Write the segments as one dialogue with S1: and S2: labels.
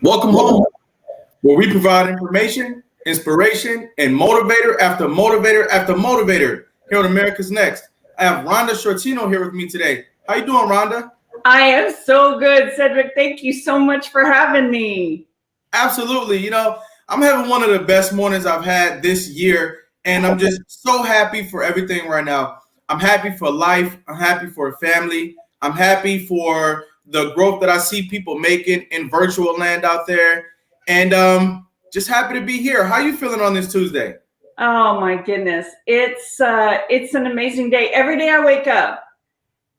S1: Welcome home, where we provide information, inspiration, and motivator after motivator after motivator here on America's Next. I have Rhonda Shortino here with me today. How you doing, Rhonda?
S2: I am so good, Cedric. Thank you so much for having me.
S1: Absolutely. I'm having one of the best mornings I've had this year, and I'm just so happy for everything right now. I'm happy for life. I'm happy for family. I'm happy for the growth that I see people making in virtual land out there, and just happy to be here. How you feeling on this Tuesday?
S2: Oh my goodness. It's an amazing day. Every day I wake up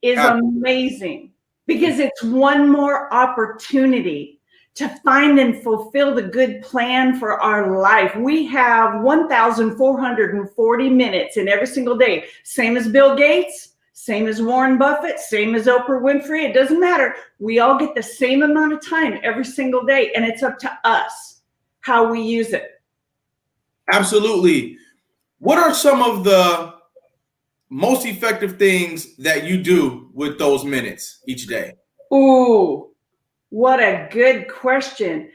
S2: is amazing because it's one more opportunity to find and fulfill the good plan for our life. We have 1,440 minutes in every single day, same as Bill Gates, same as Warren Buffett, same as Oprah Winfrey. It doesn't matter. We all get the same amount of time every single day, and it's up to us how we use it.
S1: Absolutely. What are some of the most effective things that you do with those minutes each day?
S2: Ooh, what a good question.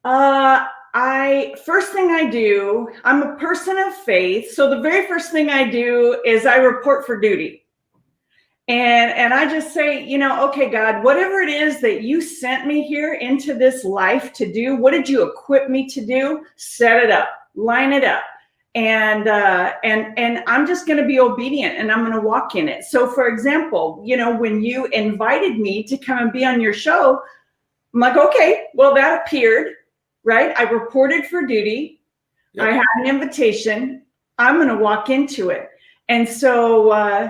S2: First thing I do, I'm a person of faith. So the very first thing I do is I report for duty. And I just say, okay, God, whatever it is that you sent me here into this life to do, what did you equip me to do? Set it up, line it up. And I'm just going to be obedient and I'm going to walk in it. So for example, when you invited me to come and be on your show, I'm like, okay, well, that appeared, right? I reported for duty. Yep. I had an invitation. I'm going to walk into it. And so,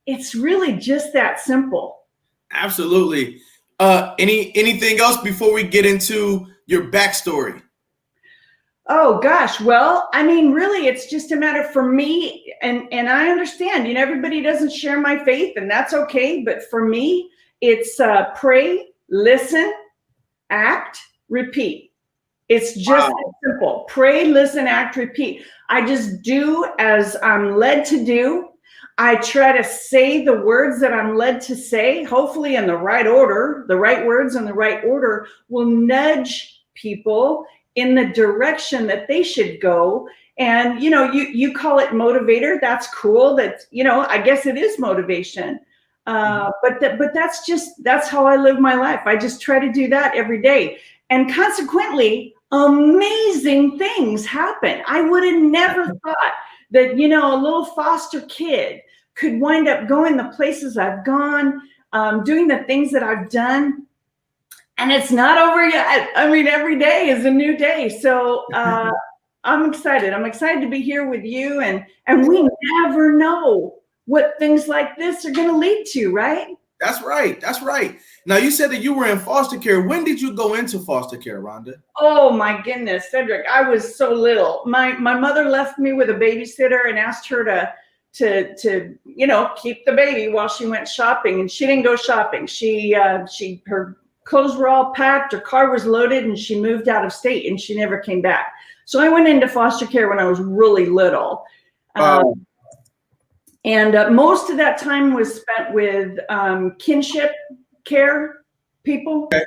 S2: it's really just that simple.
S1: Absolutely. Anything else before we get into your backstory?
S2: Oh gosh, well, really, it's just a matter for me, and I understand, everybody doesn't share my faith, and that's okay. But for me, it's pray, listen, act, repeat. It's just simple. Pray, listen, act, repeat. I just do as I'm led to do. I try to say the words that I'm led to say, hopefully in the right order. The right words in the right order will nudge people in the direction that they should go. And, you call it motivator. That's cool. I guess it is motivation. But that's how I live my life. I just try to do that every day. And consequently, amazing things happen. I would have never thought that, a little foster kid could wind up going the places I've gone, doing the things that I've done. And it's not over yet. Every day is a new day. So I'm excited. I'm excited to be here with you. And we never know what things like this are going to lead to, right?
S1: That's right. That's right. Now, you said that you were in foster care. When did you go into foster care, Rhonda?
S2: Oh, my goodness, Cedric. I was so little. My mother left me with a babysitter and asked her to keep the baby while she went shopping. And she didn't go shopping. Her clothes were all packed, her car was loaded, and she moved out of state and she never came back. So I went into foster care when I was really little. And most of that time was spent with kinship care people.
S1: Okay.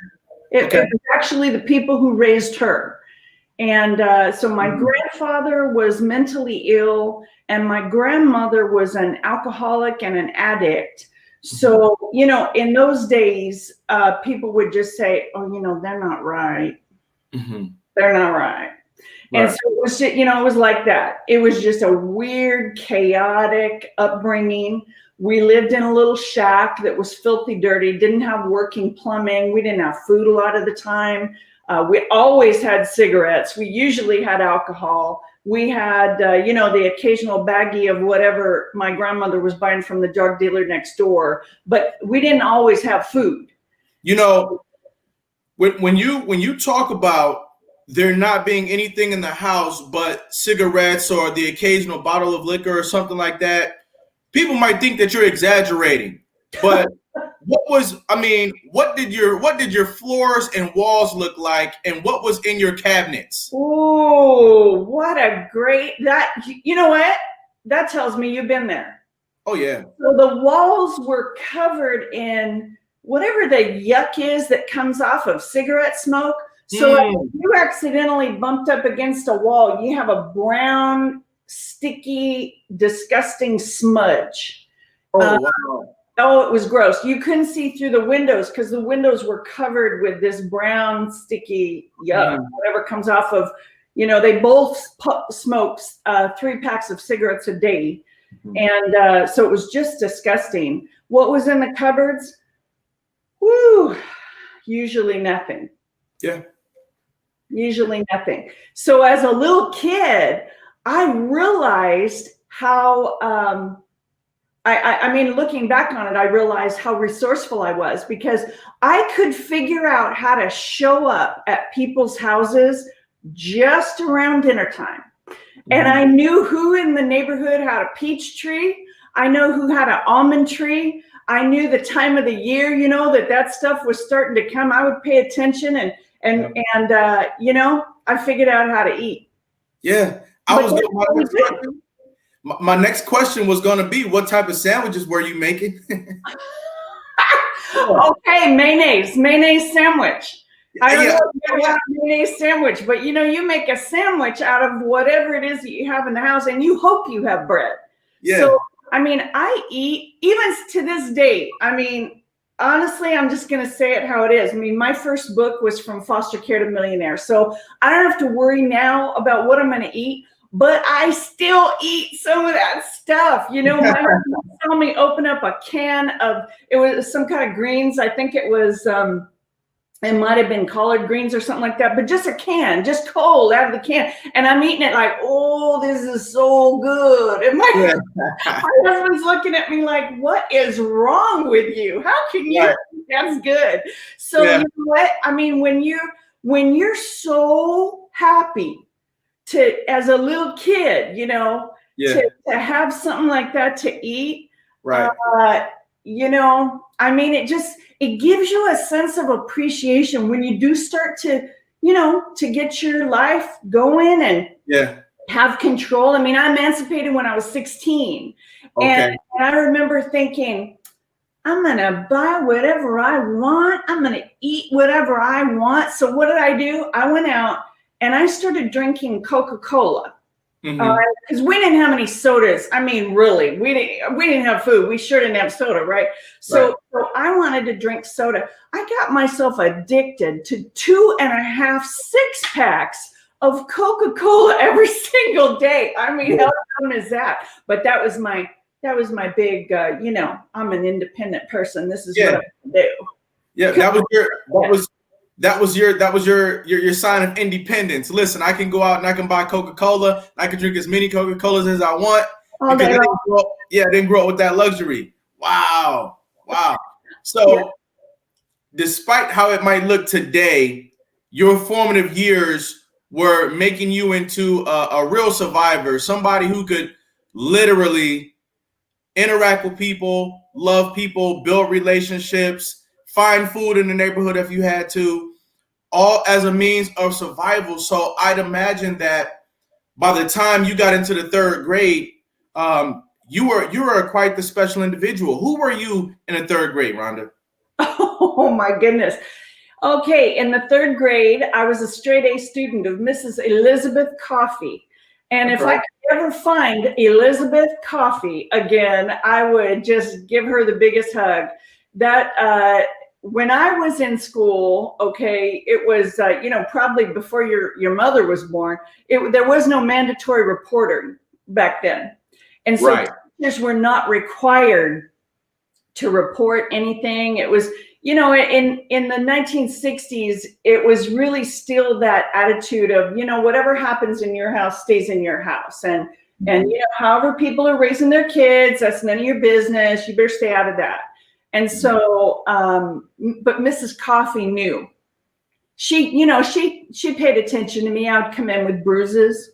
S2: It was actually the people who raised her. And so my grandfather was mentally ill, and my grandmother was an alcoholic and an addict. So, in those days, people would just say, oh, they're not right. Mm-hmm. They're not right. And so it was, it was like that. It was just a weird, chaotic upbringing. We lived in a little shack that was filthy dirty, didn't have working plumbing. We didn't have food a lot of the time. We always had cigarettes. We usually had alcohol. We had, the occasional baggie of whatever my grandmother was buying from the drug dealer next door. But we didn't always have food.
S1: When you talk about there not being anything in the house but cigarettes or the occasional bottle of liquor or something like that, people might think that you're exaggerating. But what did your floors and walls look like, and what was in your cabinets?
S2: Oh, what a great, you know what? That tells me you've been there.
S1: Oh yeah.
S2: So the walls were covered in whatever the yuck is that comes off of cigarette smoke. So if you accidentally bumped up against a wall, you have a brown, sticky, disgusting smudge.
S1: Wow.
S2: Oh, it was gross. You couldn't see through the windows because the windows were covered with this brown, sticky yuck, whatever comes off of, they both smoked 3 packs of cigarettes a day. And so it was just disgusting. What was in the cupboards? Woo, usually nothing.
S1: Yeah.
S2: Usually nothing. So as a little kid, I realized how, I mean, looking back on it, I realized how resourceful I was because I could figure out how to show up at people's houses just around dinner time. And I knew who in the neighborhood had a peach tree. I know who had an almond tree. I knew the time of the year, that stuff was starting to come. I would pay attention and I figured out how to eat.
S1: Yeah. My next question was going to be, what type of sandwiches were you making?
S2: Okay, mayonnaise sandwich. I don't know if you ever had a mayonnaise sandwich, but you make a sandwich out of whatever it is that you have in the house, and you hope you have bread.
S1: Yeah.
S2: So, I mean, I eat, even to this day, I mean, honestly, I'm just going to say it how it is. I mean, my first book was From Foster Care to Millionaire. So I don't have to worry now about what I'm going to eat, but I still eat some of that stuff. My husband saw me open up a can of, it was some kind of greens. I think it was, it might have been collard greens or something like that, but just a can, just cold out of the can. And I'm eating it like, oh, this is so good. And my husband's looking at me like, what is wrong with you? How can you? That's good. So you know what? I mean, when you're so happy as a little kid, to have something like that to eat,
S1: right.
S2: I mean, it gives you a sense of appreciation when you do start to, to get your life going and have control. I mean, I emancipated when I was 16. Okay. And I remember thinking, I'm going to buy whatever I want. I'm going to eat whatever I want. So what did I do? I went out and I started drinking Coca-Cola. Because we didn't have any sodas. I mean, really, we didn't have food. We sure didn't have soda, right? So I wanted to drink soda. I got myself addicted to 2.5 six-packs of Coca-Cola every single day. I mean, how dumb is that? But that was my big, I'm an independent person. This is what I do.
S1: Yeah, that was your sign of independence. Listen, I can go out and I can buy Coca-Cola. I can drink as many Coca-Colas as I want. I didn't grow up with that luxury. Wow. So despite how it might look today, your formative years were making you into a real survivor, somebody who could literally interact with people, love people, build relationships, find food in the neighborhood if you had to, all as a means of survival. So I'd imagine that by the time you got into the 3rd grade, you were quite the special individual. Who were you in the 3rd grade, Rhonda?
S2: Oh my goodness. Okay, in the 3rd grade, I was a straight A student of Mrs. Elizabeth Coffey. And if I could ever find Elizabeth Coffey again, I would just give her the biggest hug. That when I was in school, it was probably before your mother was born. There was no mandatory reporter back then, and so teachers were not required to report anything. It was in the 1960s, it was really still that attitude of whatever happens in your house stays in your house, and however people are raising their kids, that's none of your business. You better stay out of that. And so, but Mrs. Coffey knew. She paid attention to me. I would come in with bruises.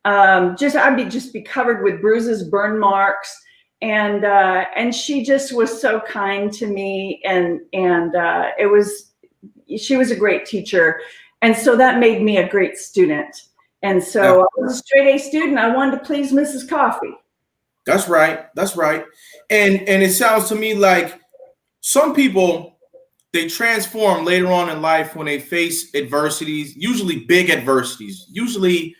S2: I'd just be covered with bruises, burn marks, and she just was so kind to me. And she was a great teacher, and so that made me a great student. And so I was a straight A student. I wanted to please Mrs. Coffey.
S1: That's right. And it sounds to me like some people they transform later on in life when they face adversities, usually big adversities, usually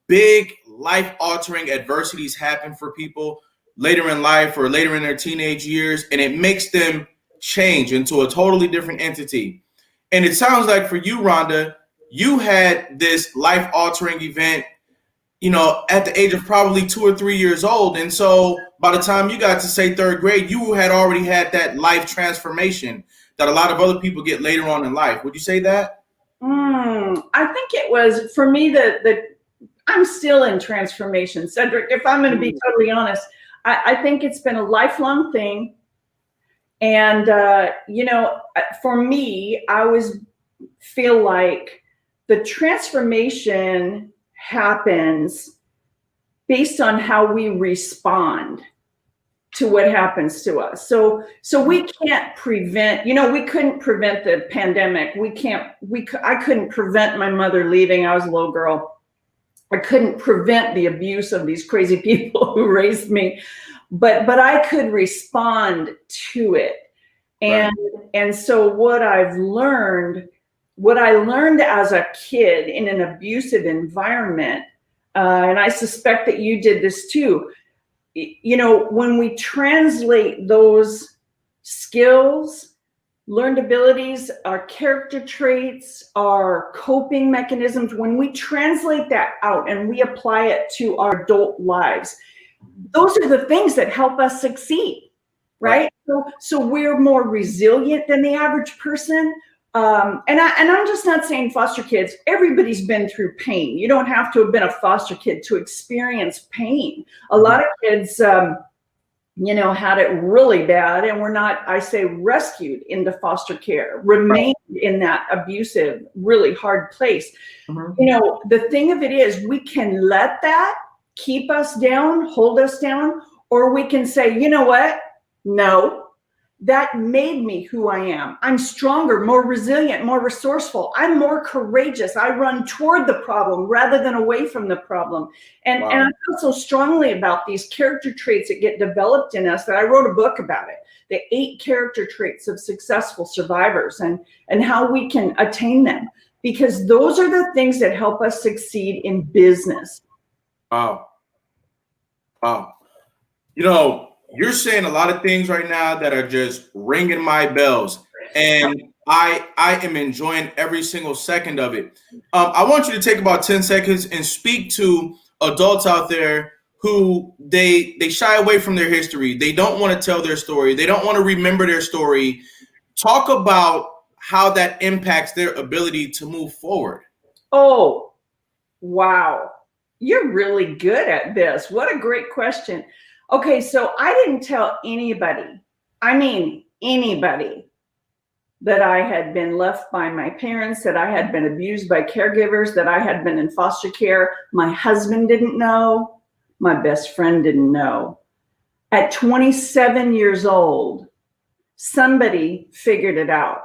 S1: big life altering adversities happen for people later in life or later in their teenage years, and it makes them change into a totally different entity. And it sounds like for you, Rhonda, you had this life altering event, at the age of probably 2 or 3 years old. And so by the time you got to say third grade, you had already had that life transformation that a lot of other people get later on in life. Would you say that?
S2: I think it was for me the I'm still in transformation, Cedric. If I'm going to be totally honest, I think it's been a lifelong thing. And, for me, I always feel like the transformation happens based on how we respond to what happens to us. So we can't prevent, we couldn't prevent the pandemic. I couldn't prevent my mother leaving. I was a little girl. I couldn't prevent the abuse of these crazy people who raised me, but I could respond to it. And right. And so what I learned as a kid in an abusive environment, and I suspect that you did this too, when we translate those skills, learned abilities, our character traits, our coping mechanisms, when we translate that out and we apply it to our adult lives, those are the things that help us succeed, right? So we're more resilient than the average person. And I'm just not saying foster kids. Everybody's been through pain. You don't have to have been a foster kid to experience pain. A lot of kids, had it really bad and were not, I say, rescued into foster care, remained in that abusive, really hard place. Mm-hmm. The thing of it is, we can let that keep us down, hold us down, or we can say, you know what? No. That made me who I am. I'm stronger, more resilient, more resourceful. I'm more courageous. I run toward the problem rather than away from the problem. And I feel so strongly about these character traits that get developed in us that I wrote a book about it. The 8 character traits of successful survivors and how we can attain them. Because those are the things that help us succeed in business.
S1: Wow. You're saying a lot of things right now that are just ringing my bells, and I am enjoying every single second of it. I want you to take about 10 seconds and speak to adults out there who they shy away from their history. They don't want to tell their story. They don't want to remember their story. Talk about how that impacts their ability to move forward.
S2: Oh, wow. You're really good at this. What a great question. Okay, so I didn't tell anybody, that I had been left by my parents, that I had been abused by caregivers, that I had been in foster care. My husband didn't know. My best friend didn't know. At 27 years old, somebody figured it out.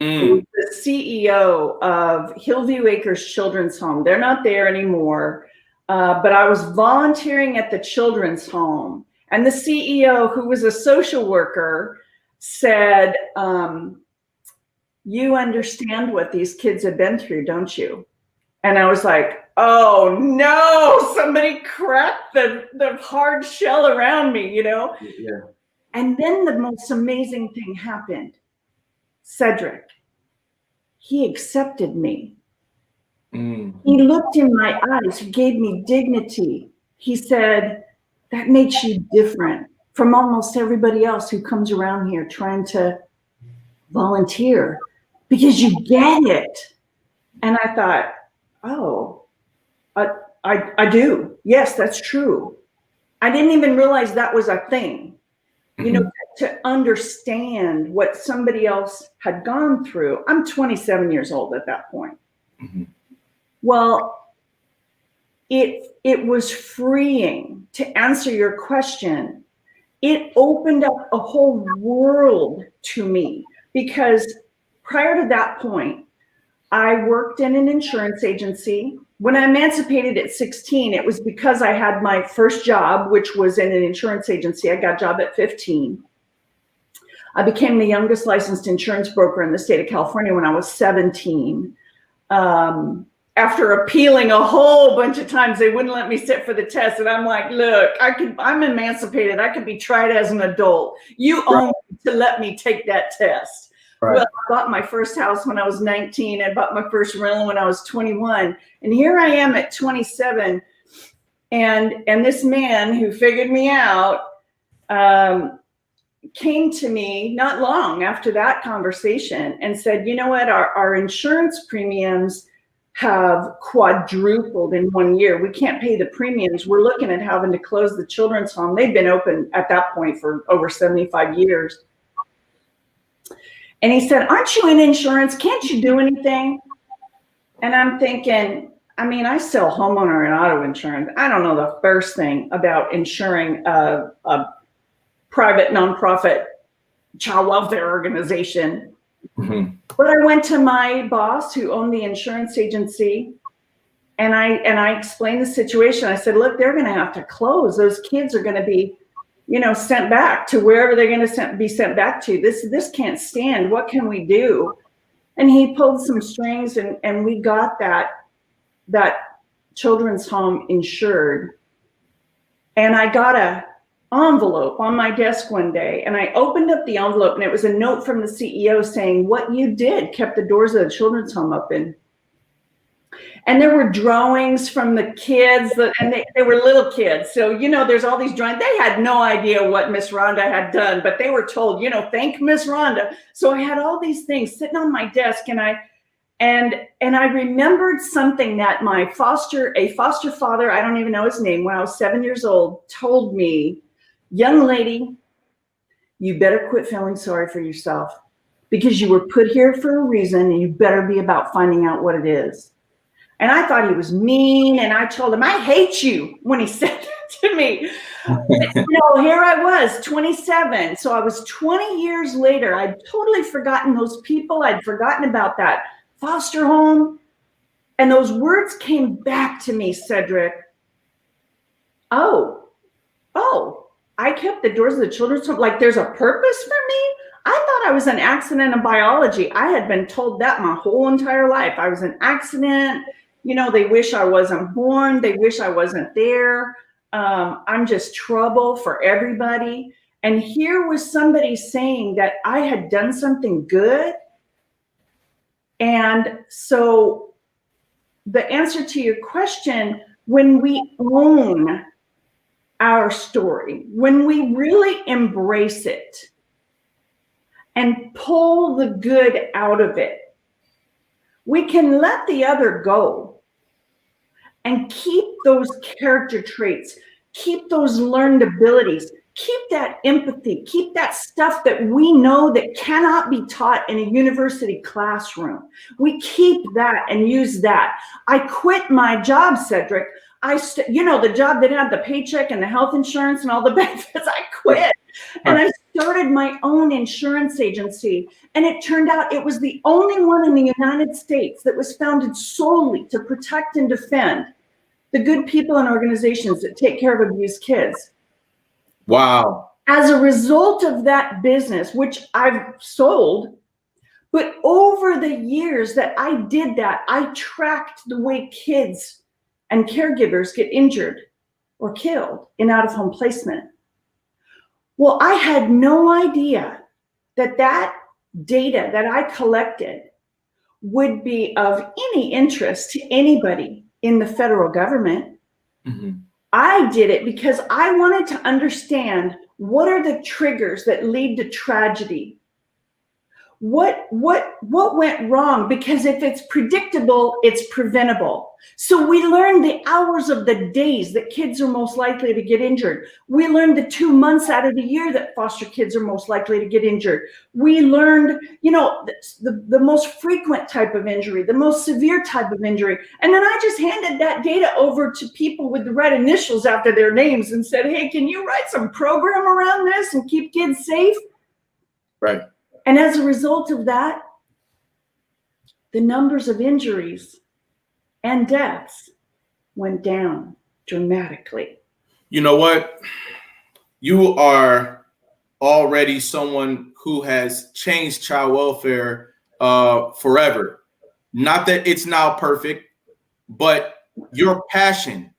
S2: It was the CEO of Hillview Acres Children's Home. They're not there anymore. But I was volunteering at the children's home, and the CEO, who was a social worker, said, you understand what these kids have been through, don't you? And I was like, oh no, somebody cracked the hard shell around me, Yeah. And then the most amazing thing happened. Cedric, he accepted me. He looked in my eyes. He gave me dignity. He said, that makes you different from almost everybody else who comes around here trying to volunteer, because you get it. And I thought, oh, I do. Yes, that's true. I didn't even realize that was a thing, to understand what somebody else had gone through. I'm 27 years old at that point. Mm-hmm. Well, it was freeing. To answer your question, it opened up a whole world to me, because prior to that point, I worked in an insurance agency. When I emancipated at 16, it was because I had my first job, which was in an insurance agency. I got a job at 15. I became the youngest licensed insurance broker in the state of California when I was 17. After appealing a whole bunch of times, they wouldn't let me sit for the test. And I'm like, look, I'm emancipated. I could be tried as an adult. You own me to let me take that test.
S1: Right.
S2: Well, I bought my first house when I was 19. I bought my first rental when I was 21. And here I am at 27. And this man who figured me out came to me not long after that conversation and said, you know what, our insurance premiums have quadrupled in 1 year. We can't pay the premiums. We're looking at having to close the children's home. They've been open at that point for over 75 years. And he said, aren't you in insurance? Can't you do anything? And I'm thinking, I mean, I sell homeowner and auto insurance. I don't know the first thing about insuring a private nonprofit child welfare organization.
S1: Mm-hmm.
S2: But I went to my boss who owned the insurance agency, and I explained the situation. I said, look, they're going to have to close. Those kids are going to be, sent back to wherever they're going to be sent back to. This can't stand. What can we do? And he pulled some strings, and we got that children's home insured. And I got a envelope on my desk one day, and I opened up the envelope, and it was a note from the CEO saying, what you did kept the doors of the children's home open. And there were drawings from the kids, and they were little kids. So, there's all these drawings. They had no idea what Miss Rhonda had done, but they were told, thank Miss Rhonda. So I had all these things sitting on my desk, and I remembered something that a foster father, I don't even know his name, when I was 7 years old, told me, young lady, you better quit feeling sorry for yourself, because you were put here for a reason, and you better be about finding out what it is. And I thought he was mean, and I told him, I hate you, when he said that to me. Here I was, 27. So I was 20 years later. I'd totally forgotten those people. I'd forgotten about that foster home. And those words came back to me, Cedric. Oh, I kept the doors of the children's home. Like there's a purpose for me? I thought I was an accident in biology. I had been told that my whole entire life. I was an accident. They wish I wasn't born. They wish I wasn't there. I'm just trouble for everybody. And here was somebody saying that I had done something good. And so the answer to your question, when we own our story, when we really embrace it and pull the good out of it, we can let the other go and keep those character traits, keep those learned abilities, keep that empathy, keep that stuff that we know that cannot be taught in a university classroom. We keep that and use that. I quit my job, Cedric. The job that had the paycheck and the health insurance and all the benefits, I quit. And I started my own insurance agency. And it turned out it was the only one in the United States that was founded solely to protect and defend the good people and organizations that take care of abused kids.
S1: Wow.
S2: As a result of that business, which I've sold, but over the years that I did that, I tracked the way kids and caregivers get injured or killed in out-of-home placement. Well, I had no idea that data that I collected would be of any interest to anybody in the federal government.
S1: Mm-hmm.
S2: I did it because I wanted to understand what are the triggers that lead to tragedy. What went wrong? Because if it's predictable, it's preventable. So we learned the hours of the days that kids are most likely to get injured. We learned the 2 months out of the year that foster kids are most likely to get injured. We learned, the most frequent type of injury, the most severe type of injury. And then I just handed that data over to people with the red initials after their names and said, hey, can you write some program around this and keep kids safe?
S1: Right.
S2: And as a result of that, the numbers of injuries and deaths went down dramatically.
S1: You know what? You are already someone who has changed child welfare forever. Not that it's now perfect, but your passion.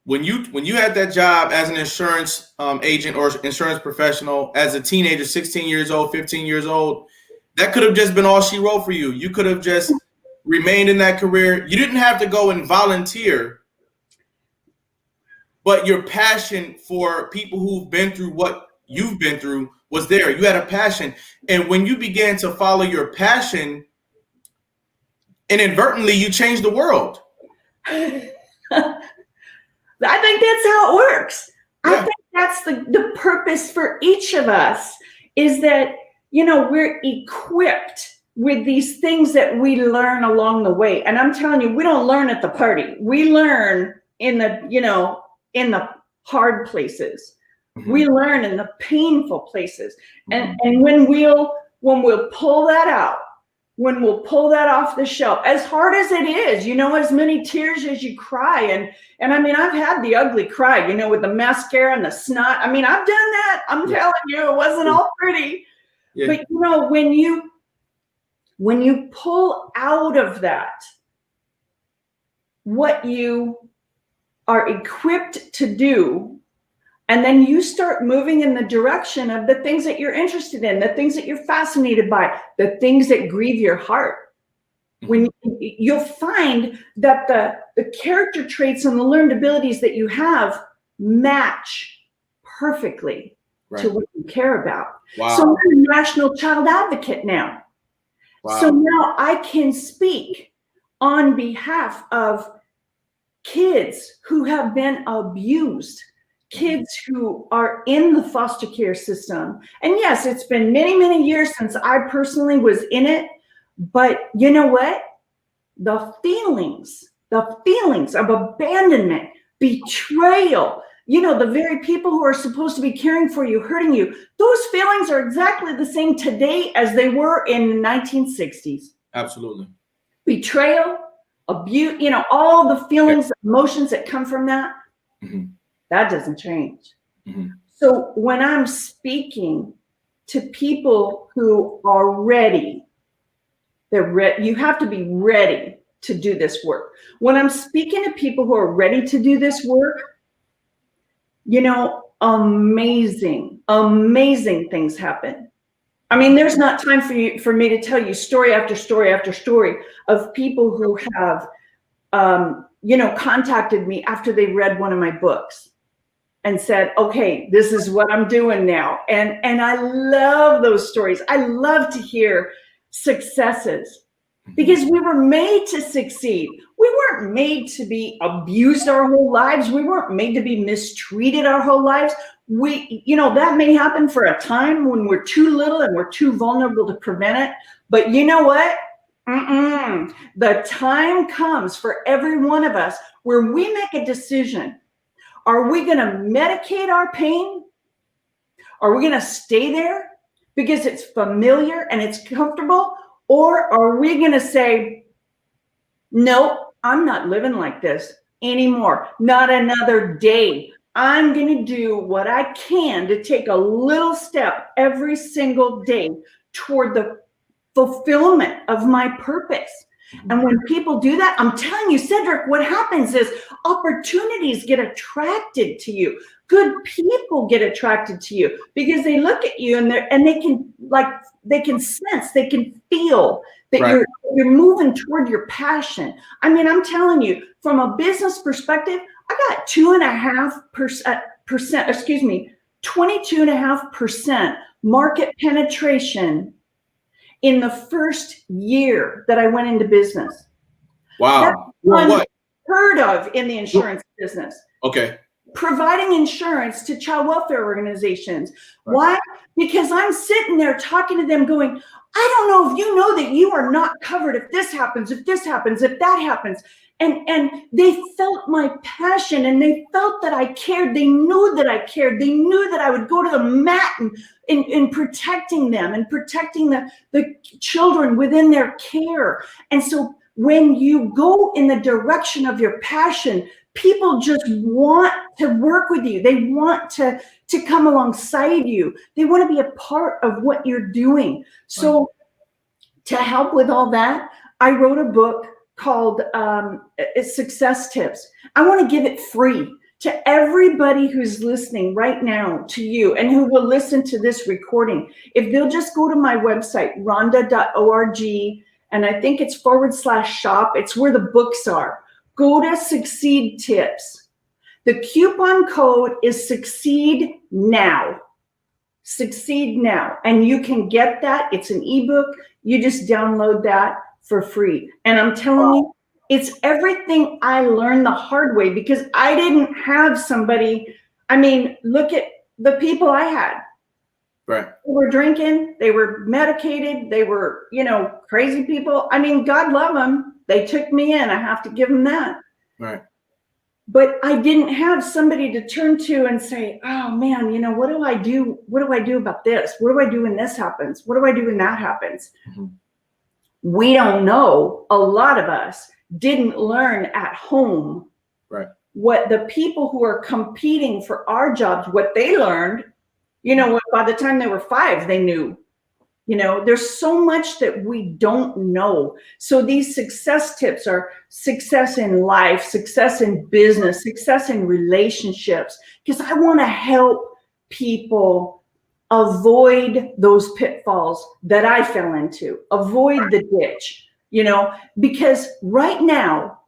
S1: When you had that job as an insurance agent or insurance professional as a teenager, 16 years old, 15 years old, that could have just been all she wrote for you. You could have just remained in that career. You didn't have to go and volunteer, but your passion for people who've been through what you've been through was there. You had a passion. And when you began to follow your passion, inadvertently, you changed the world.
S2: I think that's how it works.
S1: Yeah.
S2: I think that's the purpose for each of us, is that, we're equipped with these things that we learn along the way. And I'm telling you, we don't learn at the party. We learn in the hard places. Mm-hmm. We learn in the painful places. Mm-hmm. And when we'll pull that out, when we'll pull that off the shelf, as hard as it is, as many tears as you cry. And I mean, I've had the ugly cry, with the mascara and the snot. I mean, I've done that. I'm telling you, it wasn't all pretty. Yeah. But when you pull out of that, what you are equipped to do, and then you start moving in the direction of the things that you're interested in, the things that you're fascinated by, the things that grieve your heart. When you'll find that the character traits and the learned abilities that you have match perfectly to what you care about. Wow. So I'm a national child advocate now. Wow. So now I can speak on behalf of kids who have been abused, kids who are in the foster care system. And yes, it's been many, many years since I personally was in it. But you know what? The feelings of abandonment, betrayal, the very people who are supposed to be caring for you, hurting you, those feelings are exactly the same today as they were in the 1960s.
S1: Absolutely.
S2: Betrayal, abuse, all the feelings, emotions that come from that, mm-hmm. that doesn't change. Mm-hmm. So when I'm speaking to people who are ready, you have to be ready to do this work. When I'm speaking to people who are ready to do this work, amazing things happen. I mean, there's not time for me to tell you story after story after story of people who have, contacted me after they read one of my books and said, okay, this is what I'm doing now. And I love those stories. I love to hear successes, because we were made to succeed. We weren't made to be abused our whole lives. We weren't made to be mistreated our whole lives. That may happen for a time when we're too little and we're too vulnerable to prevent it. But you know what? The time comes for every one of us where we make a decision. Are we going to medicate our pain? Are we going to stay there because it's familiar and it's comfortable? Or are we going to say, no, I'm not living like this anymore. Not another day. I'm going to do what I can to take a little step every single day toward the fulfillment of my purpose. And when people do that, I'm telling you, Cedric, what happens is opportunities get attracted to you. Good people get attracted to you because they look at you and they can sense, they can feel that you're moving toward your passion. I mean, I'm telling you, from a business perspective, I got 22.5% market penetration in the first year that I went into business.
S1: Wow.
S2: That's unheard of in the insurance business.
S1: Okay.
S2: Providing insurance to child welfare organizations. Right. Why? Because I'm sitting there talking to them going, I don't know if you know that you are not covered if this happens, if this happens, if that happens. And they felt my passion and they felt that I cared. They knew that I cared. They knew that I would go to the mat in protecting them and protecting the children within their care. And so when you go in the direction of your passion, people just want to work with you. They want to come alongside you. They want to be a part of what you're doing. So to help with all that, I wrote a book called Success Tips. I want to give it free to everybody who's listening right now, to you, and who will listen to this recording. If they'll just go to my website, rhonda.org, and I think it's /shop. It's where the books are. Go to Succeed Tips. The coupon code is Succeed Now. Succeed Now. And you can get that. It's an ebook. You just download that for free. And I'm telling you, it's everything I learned the hard way, because I didn't have somebody. I mean, look at the people I had.
S1: Right.
S2: They were drinking, they were medicated, they were, crazy people. I mean, God love them. They took me in. I have to give them that.
S1: Right.
S2: But I didn't have somebody to turn to and say, oh man, what do I do? What do I do about this? What do I do when this happens? What do I do when that happens? Mm-hmm. We don't know. A lot of us didn't learn at home.
S1: Right.
S2: What the people who are competing for our jobs, what they learned, by the time they were 5, they knew. There's so much that we don't know. So these success tips are success in life, success in business, success in relationships, because I want to help people avoid those pitfalls that I fell into, avoid the ditch, because right now,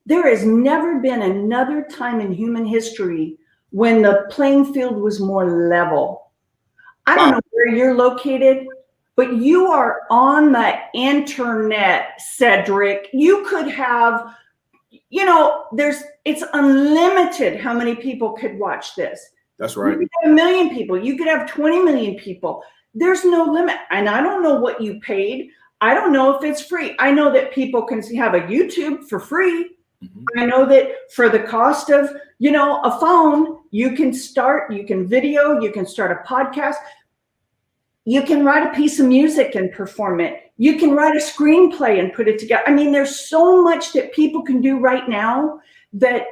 S2: there has never been another time in human history when the playing field was more level. I don't know where you're located, but you are on the internet, Cedric. You could have, it's unlimited how many people could watch this.
S1: That's right.
S2: You could have 1 million people. You could have 20 million people. There's no limit. And I don't know what you paid. I don't know if it's free. I know that people can have a YouTube for free. Mm-hmm. I know that for the cost of, a phone, you can video, you can start a podcast. You can write a piece of music and perform it. You can write a screenplay and put it together. I mean, there's so much that people can do right now that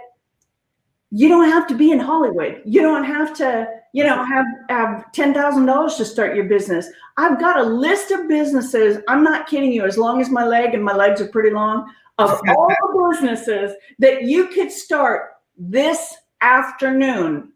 S2: you don't have to be in Hollywood. You don't have to, have $10,000 to start your business. I've got a list of businesses. I'm not kidding you. As long as my legs are pretty long, of all the businesses that you could start this afternoon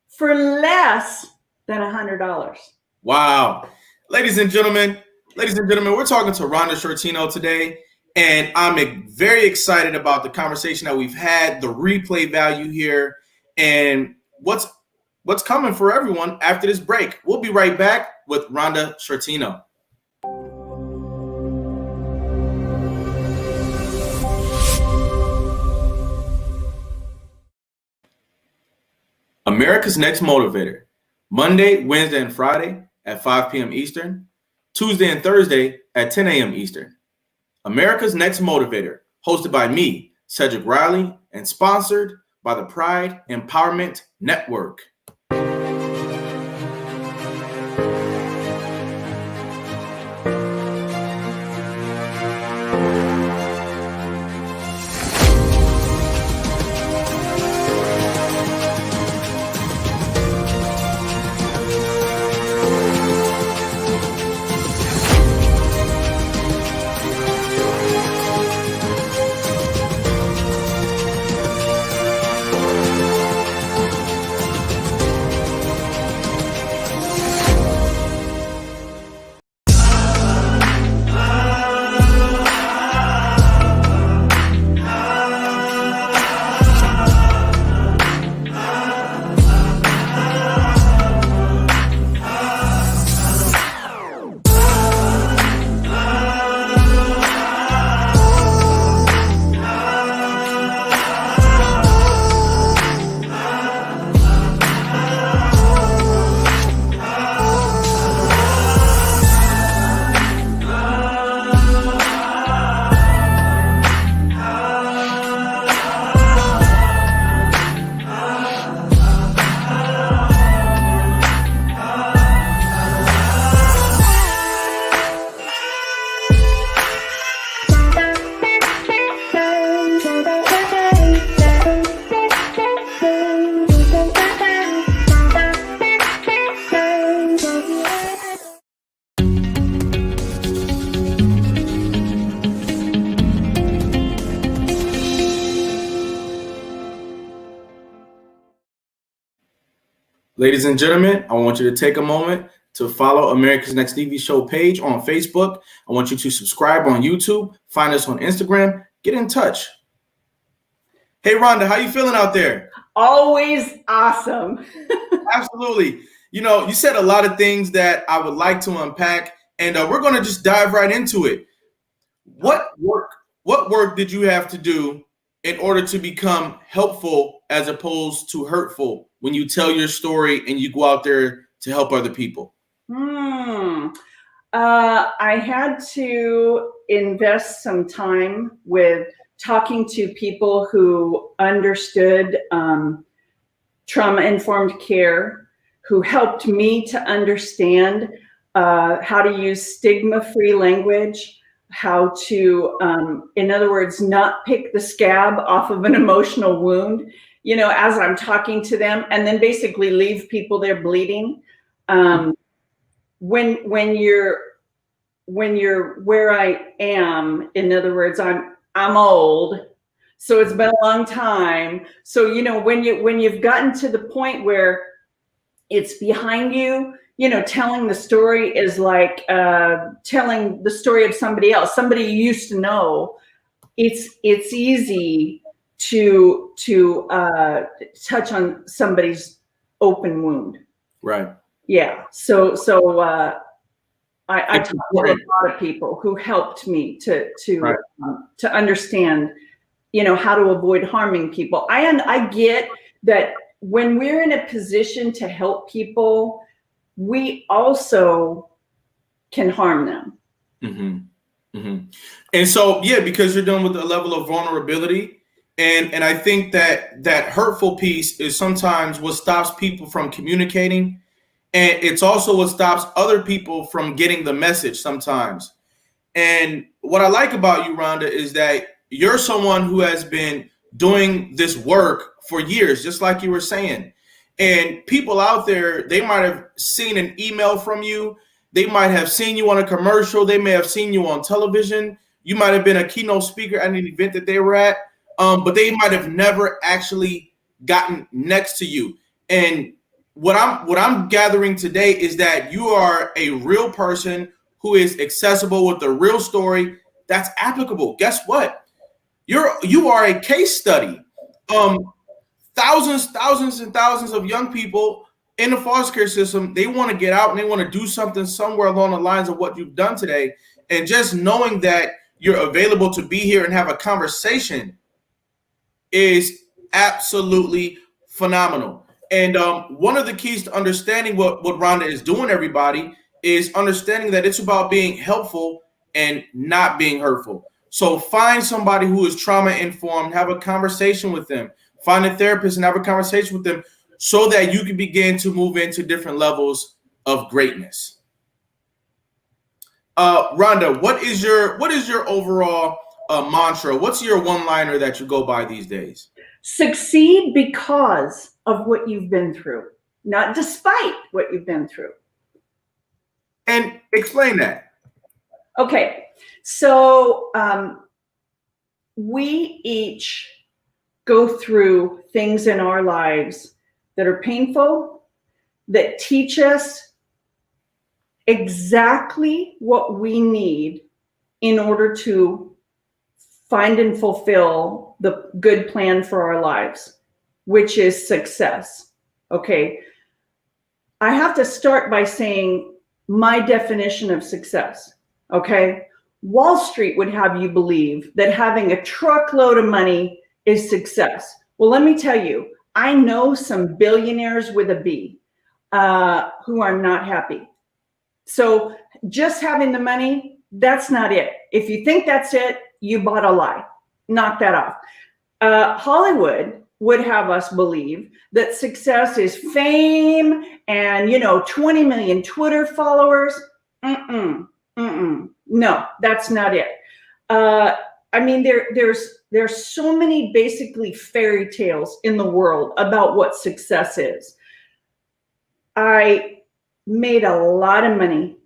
S2: for less than $100.
S1: Wow. Ladies and gentlemen, we're talking to Rhonda Shortino today, and I'm very excited about the conversation that we've had, the replay value here, and what's coming for everyone after this break. We'll be right back with Rhonda Shortino. America's Next Motivator, Monday, Wednesday, and Friday at 5 p.m. Eastern, Tuesday and Thursday at 10 a.m. Eastern. America's Next Motivator, hosted by me, Cedric Riley, and sponsored by the Pride Empowerment Network. Ladies and gentlemen, I want you to take a moment to follow America's Next TV Show page on Facebook. I want you to subscribe on YouTube, find us on Instagram, get in touch. Hey, Rhonda, how you feeling out there?
S2: Always awesome.
S1: Absolutely. You said a lot of things that I would like to unpack, and we're going to just dive right into it. What work did you have to do in order to become helpful as opposed to hurtful when you tell your story and you go out there to help other people?
S2: I had to invest some time with talking to people who understood trauma-informed care, who helped me to understand how to use stigma-free language, how to, in other words, not pick the scab off of an emotional wound, as I'm talking to them, and then basically leave people there bleeding. When you're where I am, in other words, I'm old, so it's been a long time. So when you've gotten to the point where it's behind you, telling the story is like telling the story of somebody else, somebody you used to know. It's easy to touch on somebody's open wound.
S1: Right.
S2: Yeah. So I talked to a lot of people who helped me to understand, how to avoid harming people. I get that when we're in a position to help people, we also can harm them.
S1: Mm-hmm. Mm-hmm. And so, because you're dealing with a level of vulnerability, and I think that hurtful piece is sometimes what stops people from communicating. And it's also what stops other people from getting the message sometimes. And what I like about you, Rhonda, is that you're someone who has been doing this work for years, just like you were saying. And people out there, they might have seen an email from you. They might have seen you on a commercial. They may have seen you on television. You might have been a keynote speaker at an event that they were at, but they might have never actually gotten next to you. And what I'm gathering today is that you are a real person who is accessible with a real story that's applicable. Guess what? You are a case study. Thousands and thousands of young people in the foster care system, they want to get out and they want to do something somewhere along the lines of what you've done today. And just knowing that you're available to be here and have a conversation is absolutely phenomenal. And one of the keys to understanding what Rhonda is doing, everybody, is understanding that it's about being helpful and not being hurtful. So find somebody who is trauma informed, have a conversation with them, find a therapist and have a conversation with them so that you can begin to move into different levels of greatness. Rhonda, what is your overall mantra? What's your one-liner that you go by these days?
S2: Succeed because of what you've been through, not despite what you've been through.
S1: And explain that.
S2: Okay, so we each go through things in our lives that are painful, that teach us exactly what we need in order to find and fulfill the good plan for our lives, which is success. Okay. I have to start by saying my definition of success. Okay. Wall Street would have you believe that having a truckload of money is success. Well, let me tell you, I know some billionaires with a B who are not happy. So just having the money, that's not it. If you think that's it, you bought a lie. Knock that off. Hollywood would have us believe that success is fame and, 20 million Twitter followers. No, that's not it. I mean, there's so many basically fairy tales in the world about what success is. I made a lot of money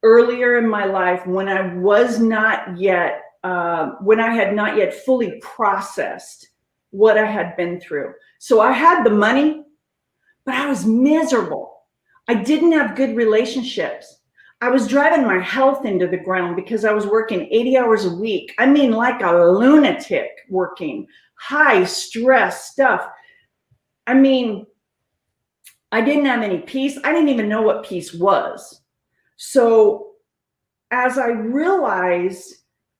S2: earlier in my life when I was not yet, when I had not yet fully processed what I had been through. So I had the money, but I was miserable. I didn't have good relationships. I was driving my health into the ground because I was working 80 hours a week. I mean, like a lunatic working, high stress stuff. I mean, I didn't have any peace. I didn't even know what peace was. So as I realized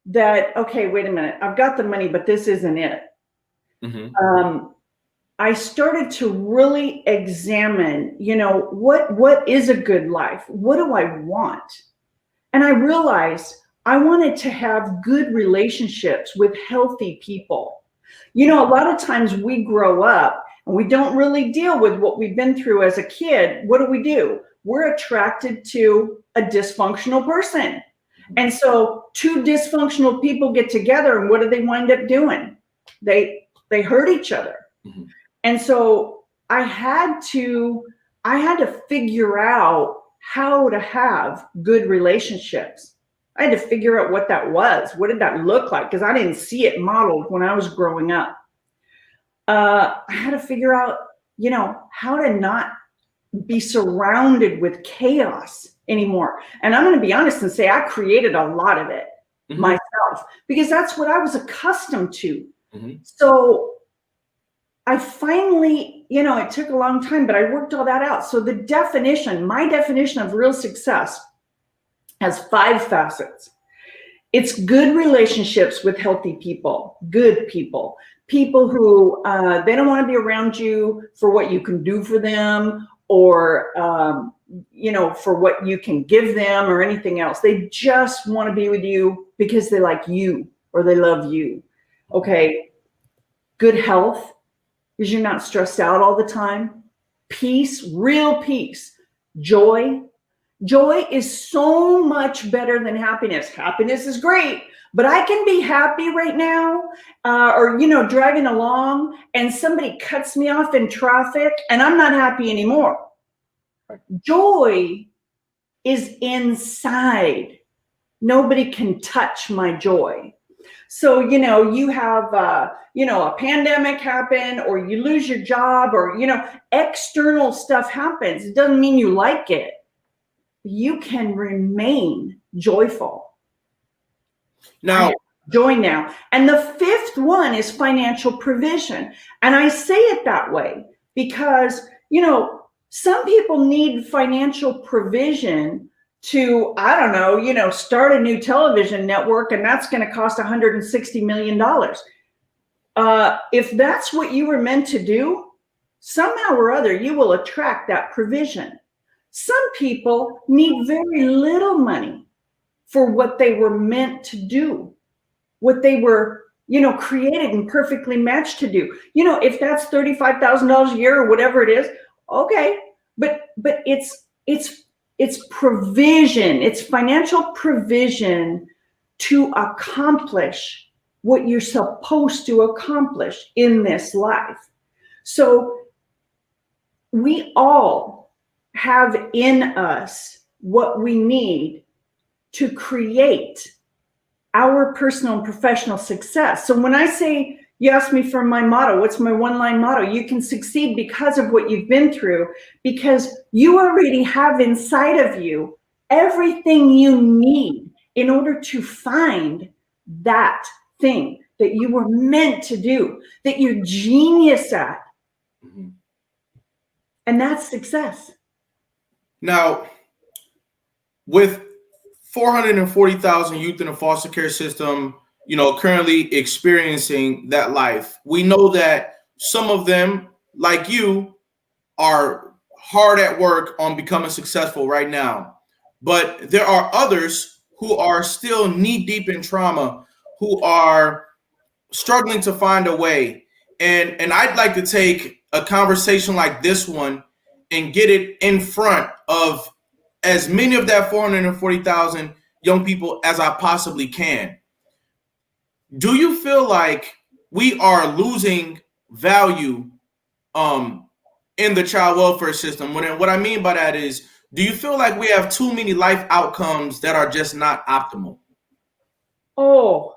S2: that, okay, wait a minute, I've got the money, but this isn't it. I started to really examine, what is a good life? What do I want? And I realized I wanted to have good relationships with healthy people. A lot of times we grow up and we don't really deal with what we've been through as a kid. What do? We're attracted to a dysfunctional person. And so two dysfunctional people get together, and what do they wind up doing? They hurt each other. Mm-hmm. And so I had to figure out how to have good relationships. I had to figure out what that was. What did that look like? Because I didn't see it modeled when I was growing up. I had to figure out, how to not be surrounded with chaos anymore. And I'm going to be honest and say I created a lot of it myself, because that's what I was accustomed to. Mm-hmm. So I finally, it took a long time, but I worked all that out. So my definition of real success has 5 facets. It's good relationships with healthy people, good people who they don't want to be around you for what you can do for them, or, for what you can give them or anything else. They just want to be with you because they like you or they love you. Okay. Good health, because you're not stressed out all the time. Peace, real peace. Joy. Joy is so much better than happiness. Happiness is great, but I can be happy right now, or, driving along and somebody cuts me off in traffic and I'm not happy anymore. Right. Joy is inside. Nobody can touch my joy. So, you have, a pandemic happen, or you lose your job, or, external stuff happens. It doesn't mean you like it. You can remain joyful.
S1: Now,
S2: joy now. And the 5th one is financial provision. And I say it that way because, some people need financial provision to, I don't know, start a new television network, and that's going to cost $160 million. If that's what you were meant to do, somehow or other, you will attract that provision. Some people need very little money for what they were meant to do, what they were, created and perfectly matched to do. If that's $35,000 a year or whatever it is, okay. But it's provision. It's financial provision to accomplish what you're supposed to accomplish in this life. So we all have in us what we need to create our personal and professional success. So when I say, you asked me for my motto, what's my one-line motto? You can succeed because of what you've been through, because you already have inside of you everything you need in order to find that thing that you were meant to do, that you're genius at. Mm-hmm. And that's success.
S1: Now, with 440,000 youth in the foster care system, currently experiencing that life, we know that some of them, like you, are hard at work on becoming successful right now. But there are others who are still knee deep in trauma, who are struggling to find a way. And I'd like to take a conversation like this one and get it in front of as many of that 440,000 young people as I possibly can. Do you feel like we are losing value in the child welfare system? What I mean by that is, do you feel like we have too many life outcomes that are just not optimal?
S2: Oh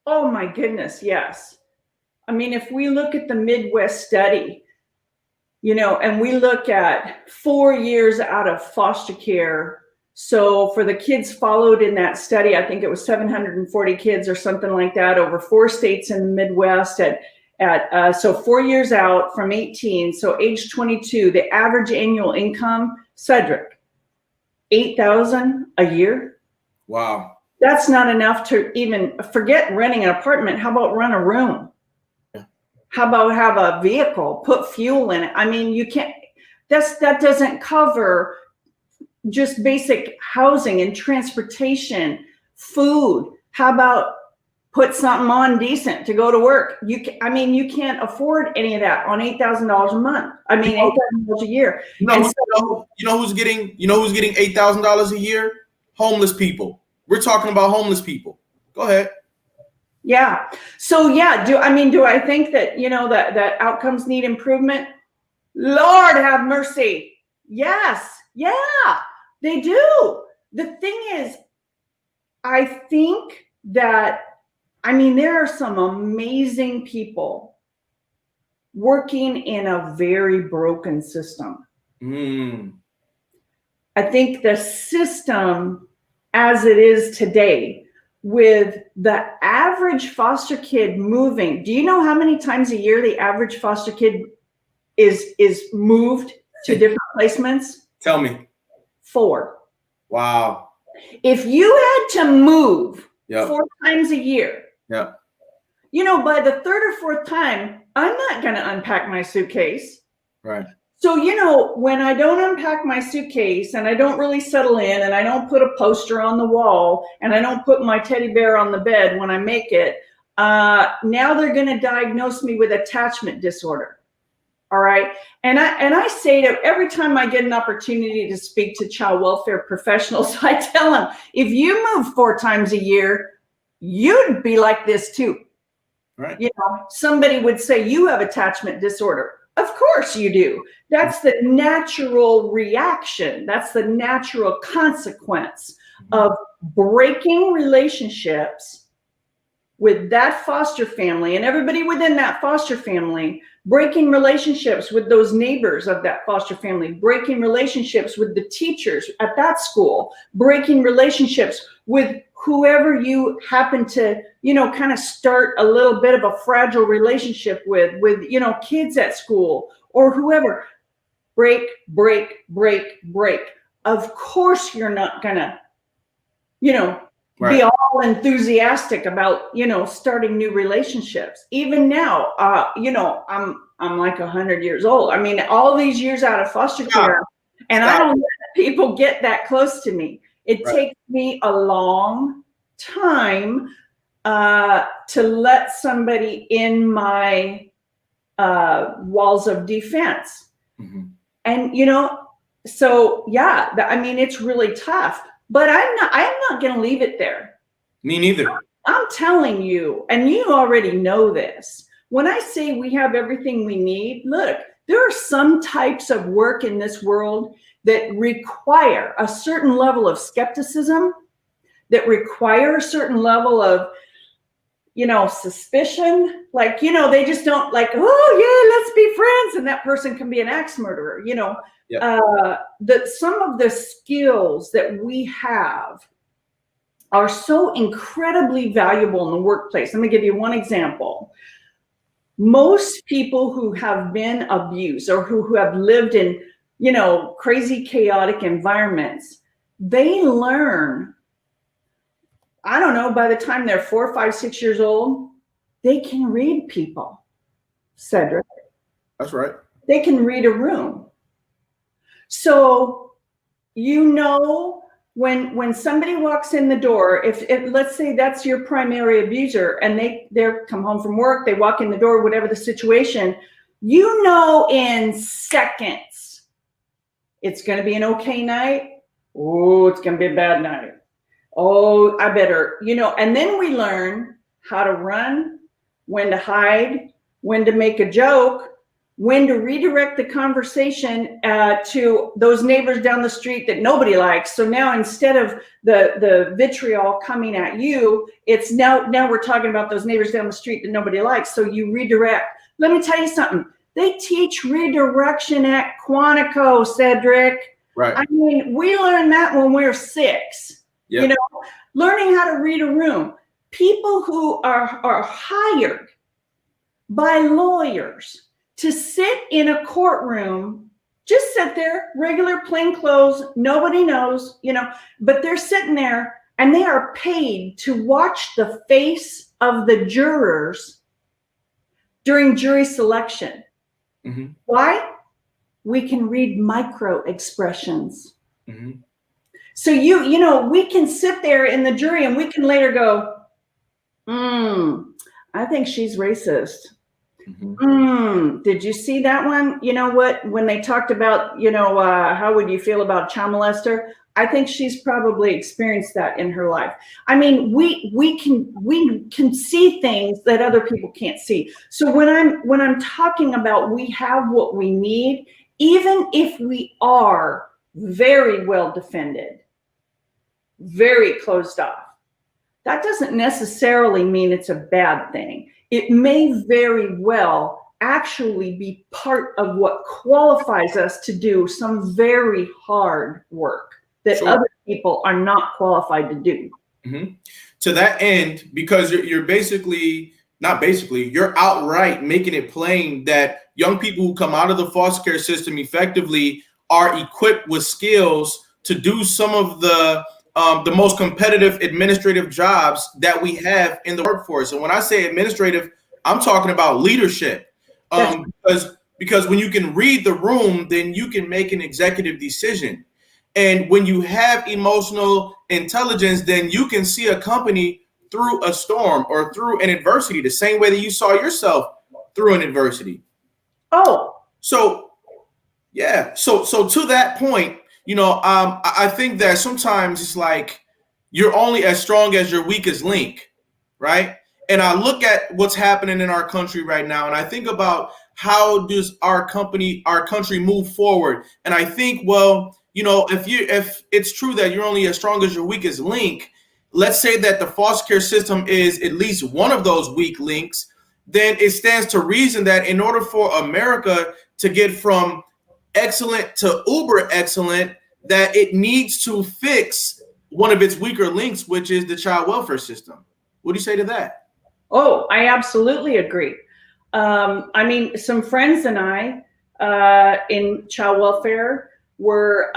S2: my goodness, yes. I mean, if we look at the Midwest study, And we look at 4 years out of foster care. So for the kids followed in that study, I think it was 740 kids or something like that over 4 states in the Midwest so 4 years out from 18, so age 22, the average annual income, Cedric, $8,000 a year.
S1: Wow.
S2: That's not enough to even forget renting an apartment. How about rent a room?
S1: Yeah.
S2: How about have a vehicle, put fuel in it? I mean, you can't, that doesn't cover just basic housing and transportation, food. How about put something on decent to go to work? You can't afford any of that on $8,000 a month. I mean, $8,000 a year.
S1: You know who's getting $8,000 a year? Homeless people. We're talking about homeless people. Go ahead.
S2: Yeah. So yeah, do I think that, that outcomes need improvement? Lord have mercy. Yes. Yeah, they do. The thing is, I think that, there are some amazing people working in a very broken system. I think the system as it is today, with the average foster kid moving, do you know how many times a year the average foster kid is moved to different placements?
S1: Tell me.
S2: 4.
S1: Wow.
S2: If you had to move
S1: Yep.
S2: 4 times a year,
S1: yeah,
S2: by the 3rd or 4th time, I'm not going to unpack my suitcase.
S1: Right.
S2: So, when I don't unpack my suitcase and I don't really settle in and I don't put a poster on the wall and I don't put my teddy bear on the bed when I make it, now they're going to diagnose me with attachment disorder. All right. And I say to every time I get an opportunity to speak to child welfare professionals, I tell them, if you move 4 times a year, you'd be like this too.
S1: Right.
S2: Somebody would say you have attachment disorder. Of course you do. That's the natural reaction. That's the natural consequence of breaking relationships with that foster family and everybody within that foster family, breaking relationships with those neighbors of that foster family, breaking relationships with the teachers at that school, breaking relationships with whoever you happen to, kind of start a little bit of a fragile relationship with, kids at school or whoever. Break. Of course you're not gonna,
S1: Right.
S2: be all enthusiastic about, starting new relationships. Even now, I'm like 100 years old. All these years out of foster care, and I don't let people get that close to me. It takes me a long time to let somebody in my walls of defense.
S1: Mm-hmm.
S2: And, so yeah, it's really tough. But I'm not going to leave it there.
S1: Me neither.
S2: I'm telling you, and you already know this. When I say we have everything we need, look, there are some types of work in this world that require a certain level of skepticism, that require a certain level of, suspicion. Like, they just don't like, oh yeah, let's be friends. And that person can be an axe murderer,
S1: Yep.
S2: that some of the skills that we have are so incredibly valuable in the workplace. Let me give you one example. Most people who have been abused or who have lived in, crazy, chaotic environments, they learn, I don't know, by the time they're 4, 5, 6 years old, they can read people, Cedric.
S1: That's right.
S2: They can read a room. So, when somebody walks in the door, if let's say that's your primary abuser and they come home from work, they walk in the door, whatever the situation, in seconds, it's going to be an okay night. Oh, it's going to be a bad night. Oh, I better, and then we learn how to run, when to hide, when to make a joke, when to redirect the conversation to those neighbors down the street that nobody likes. So now instead of the vitriol coming at you, it's now we're talking about those neighbors down the street that nobody likes. So you redirect. Let me tell you something. They teach redirection at Quantico, Cedric.
S1: Right.
S2: I mean, we learned that when we were 6.
S1: Yep.
S2: You know, learning how to read a room. People who are hired by lawyers to sit in a courtroom, just sit there, regular plain clothes, nobody knows, but they're sitting there and they are paid to watch the face of the jurors during jury selection.
S1: Mm-hmm.
S2: Why? We can read micro expressions.
S1: Mm-hmm.
S2: So we can sit there in the jury and we can later go, I think she's racist.
S1: Mm-hmm.
S2: Did you see that one? You know what? When they talked about, how would you feel about child molester? I think she's probably experienced that in her life. I mean, we can see things that other people can't see. So when I'm talking about we have what we need, even if we are very well defended, very closed off, that doesn't necessarily mean it's a bad thing. It may very well actually be part of what qualifies us to do some very hard work that
S1: Sure.
S2: other people are not qualified to do.
S1: Mm-hmm. To that end, because you're you're outright making it plain that young people who come out of the foster care system effectively are equipped with skills to do some of the most competitive administrative jobs that we have in the workforce. And when I say administrative, I'm talking about leadership. Because when you can read the room, then you can make an executive decision. And when you have emotional intelligence, then you can see a company through a storm or through an adversity, the same way that you saw yourself through an adversity.
S2: Oh.
S1: So, yeah. So to that point, I think that sometimes it's like you're only as strong as your weakest link, right? And I look at what's happening in our country right now, and I think about how does our country move forward? And I think, well, if it's true that you're only as strong as your weakest link, let's say that the foster care system is at least one of those weak links, then it stands to reason that in order for America to get from excellent to uber excellent, that it needs to fix one of its weaker links, which is the child welfare system. What do you say to that?
S2: Oh, I absolutely agree. I mean, some friends and I in child welfare were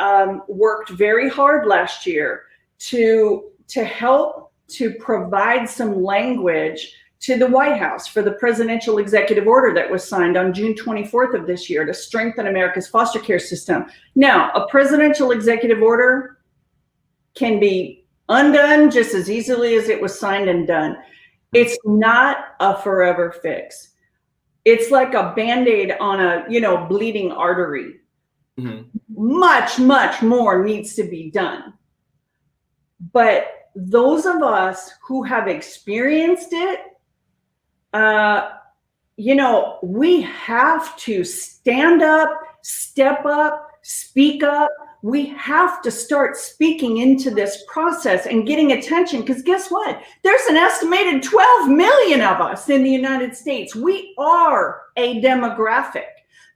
S2: worked very hard last year to help to provide some language to the White House for the presidential executive order that was signed on June 24th of this year to strengthen America's foster care system. Now, a presidential executive order can be undone just as easily as it was signed and done. It's not a forever fix. It's like a Band-Aid on a, bleeding artery. Mm-hmm. Much, much more needs to be done. But those of us who have experienced it, we have to stand up, step up, speak up. We have to start speaking into this process and getting attention, because guess what? There's an estimated 12 million of us in the United States. We are a demographic.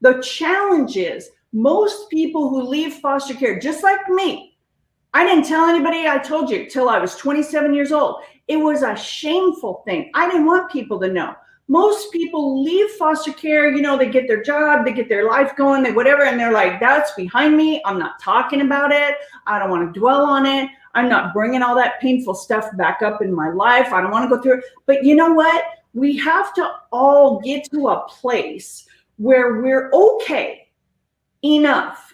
S2: The challenge is most people who leave foster care, just like me, I didn't tell anybody, I told you, till I was 27 years old. It was a shameful thing. I didn't want people to know. Most people leave foster care, they get their job, they get their life going, they whatever, and they're like, that's behind me. I'm not talking about it. I don't want to dwell on it. I'm not bringing all that painful stuff back up in my life. I don't want to go through it. But you know what? We have to all get to a place where we're okay enough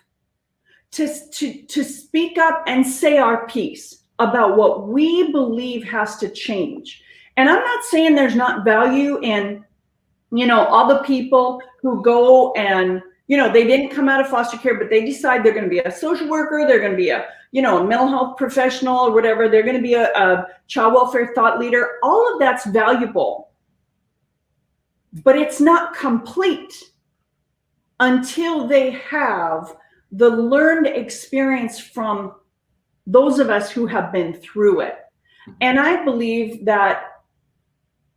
S2: to speak up and say our piece about what we believe has to change. And I'm not saying there's not value in, all the people who go and, they didn't come out of foster care, but they decide they're going to be a social worker, they're going to be a mental health professional or whatever, they're going to be a child welfare thought leader. All of that's valuable, but it's not complete until they have the learned experience from those of us who have been through it. And I believe that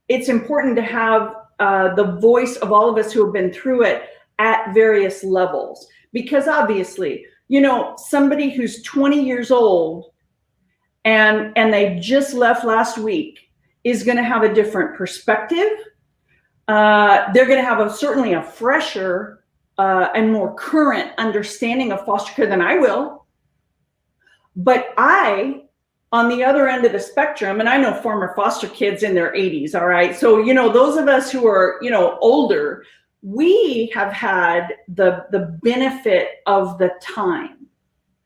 S2: it's important to have the voice of all of us who have been through it at various levels. Because obviously, somebody who's 20 years old and they just left last week is going to have a different perspective. They're going to have certainly a fresher and more current understanding of foster care than I will. But on the other end of the spectrum, and I know former foster kids in their 80s, all right? So, those of us who are, older, we have had the benefit of the time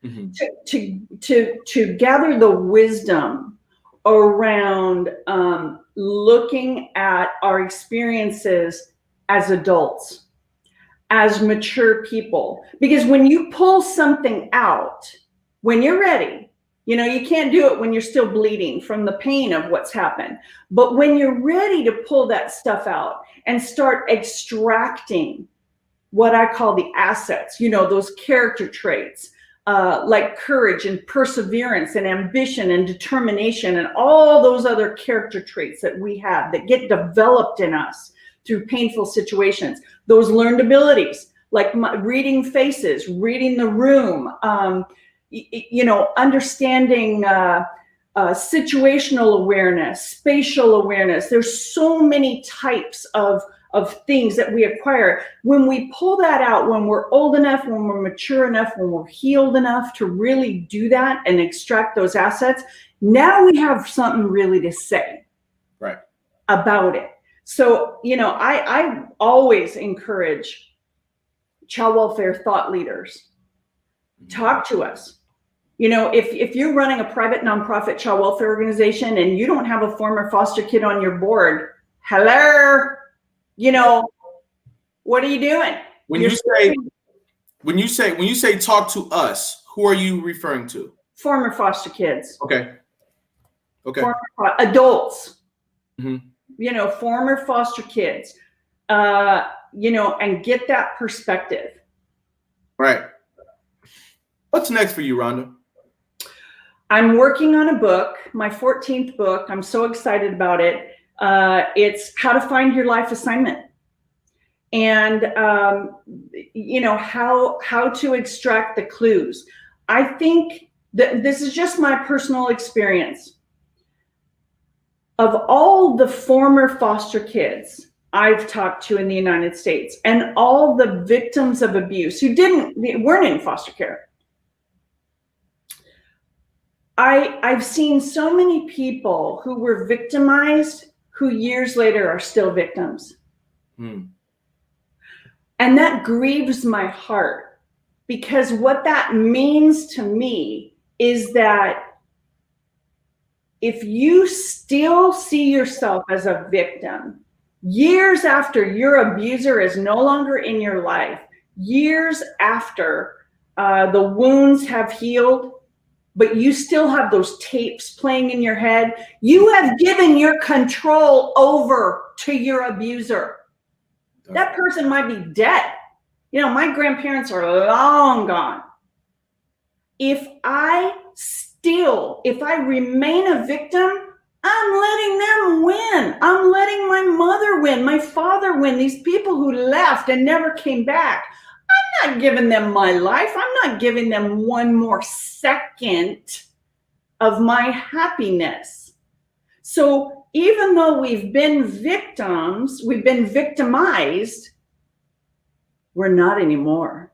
S2: to gather the wisdom around looking at our experiences as adults, as mature people. Because when you pull something out, when you're ready, you can't do it when you're still bleeding from the pain of what's happened. But when you're ready to pull that stuff out and start extracting what I call the assets, those character traits, like courage and perseverance and ambition and determination and all those other character traits that we have that get developed in us through painful situations, those learned abilities like reading faces, reading the room, understanding situational awareness, spatial awareness. There's so many types of things that we acquire. When we pull that out, when we're old enough, when we're mature enough, when we're healed enough to really do that and extract those assets, now we have something really to say about it. So, I always encourage child welfare thought leaders, talk to us. If you're running a private nonprofit child welfare organization and you don't have a former foster kid on your board, hello, what are you doing?
S1: When you say talk to us, who are you referring to?
S2: Former foster kids.
S1: Okay.
S2: Former adults.
S1: Mm-hmm.
S2: Former foster kids. And get that perspective.
S1: Right. What's next for you, Rhonda?
S2: I'm working on a book, my 14th book. I'm so excited about it. It's How to Find Your Life Assignment. And, how to extract the clues. I think that this is just my personal experience. Of all the former foster kids I've talked to in the United States and all the victims of abuse who weren't in foster care, I've seen so many people who were victimized who years later are still victims. And that grieves my heart, because what that means to me is that if you still see yourself as a victim, years after your abuser is no longer in your life, years after the wounds have healed, but you still have those tapes playing in your head, you have given your control over to your abuser. That person might be dead. My grandparents are long gone. If I remain a victim, I'm letting them win. I'm letting my mother win, my father win, these people who left and never came back. I'm not giving them my life. I'm not giving them one more second of my happiness. So even though we've been victims, we've been victimized, we're not anymore.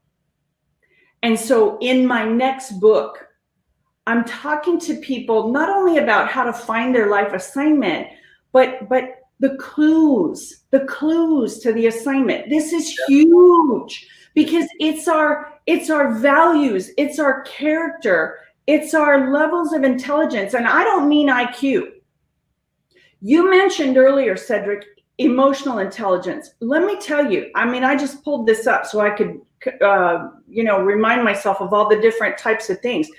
S2: And so in my next book, I'm talking to people not only about how to find their life assignment, but the clues to the assignment. This is huge, because it's our values, it's our character, it's our levels of intelligence. And I don't mean IQ. You mentioned earlier, Cedric, emotional intelligence. Let me tell you, I just pulled this up so I could, remind myself of all the different types of things.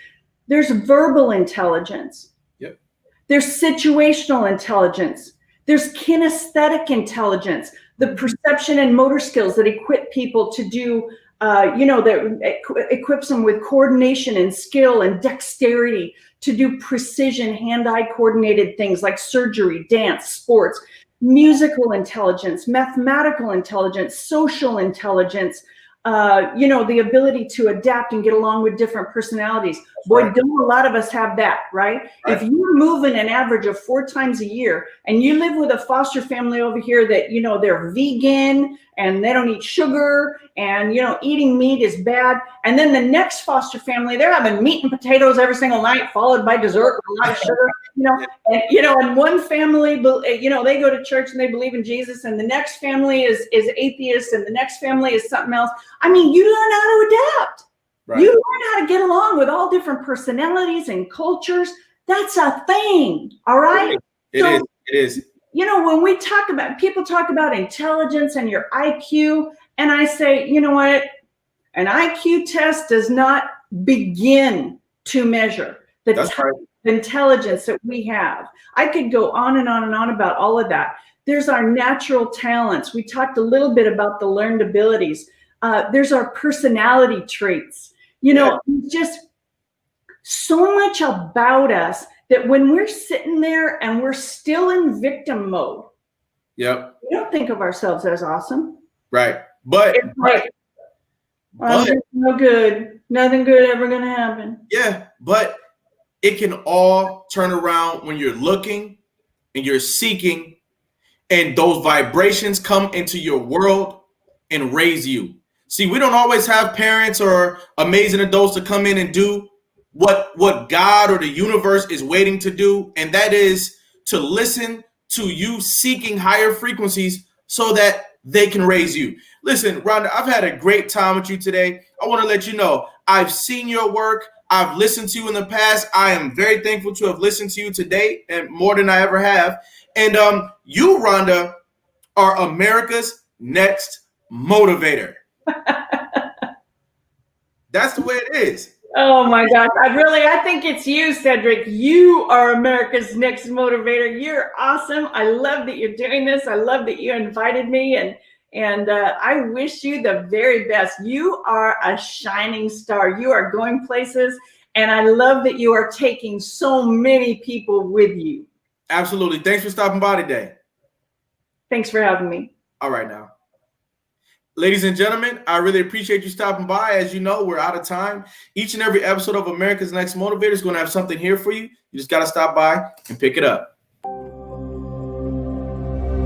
S2: There's verbal intelligence.
S1: Yep.
S2: There's situational intelligence. There's kinesthetic intelligence, the perception and motor skills that equip people to do, that equips them with coordination and skill and dexterity to do precision hand-eye coordinated things like surgery, dance, sports. musical intelligence, mathematical intelligence, social intelligence, the ability to adapt and get along with different personalities. Boy,
S1: right.
S2: don't a lot of us have that, right? If you're moving an average of 4 times a year and you live with a foster family over here that, they're vegan and they don't eat sugar and, eating meat is bad. And then the next foster family, they're having meat and potatoes every single night, followed by dessert with a lot of sugar, and one family, they go to church and they believe in Jesus, and the next family is atheist, and the next family is something else. I mean, you learn how to adapt. Right. You learn how to get along with all different personalities and cultures. That's a thing. All right.
S1: It is.
S2: When we talk about, people talk about intelligence and your IQ, and I say, you know what? An IQ test does not begin to measure the type of intelligence that we have. I could go on and on and on about all of that. There's our natural talents. We talked a little bit about the learned abilities. There's our personality traits. Just so much about us that when we're sitting there and we're still in victim mode, we don't think of ourselves as awesome.
S1: Right. But
S2: it's like, I'm just no good. Nothing good ever going to happen.
S1: Yeah. But it can all turn around when you're looking and you're seeking, and those vibrations come into your world and raise you. See, we don't always have parents or amazing adults to come in and do what God or the universe is waiting to do, and that is to listen to you seeking higher frequencies so that they can raise you. Listen, Rhonda, I've had a great time with you today. I want to let you know I've seen your work. I've listened to you in the past. I am very thankful to have listened to you today, and more than I ever have. And you, Rhonda, are America's next motivator. That's the way it is.
S2: Oh my gosh. I think it's you, Cedric. You are America's next motivator. You're awesome. I love that you're doing this. I love that you invited me, and I wish you the very best. You are a shining star. You are going places, and I love that you are taking so many people with you.
S1: Absolutely. Thanks for stopping by today.
S2: Thanks for having me.
S1: All right now. Ladies and gentlemen, I really appreciate you stopping by. As you know, we're out of time. Each and every episode of America's Next Motivator is going to have something here for you. You just got to stop by and pick it up.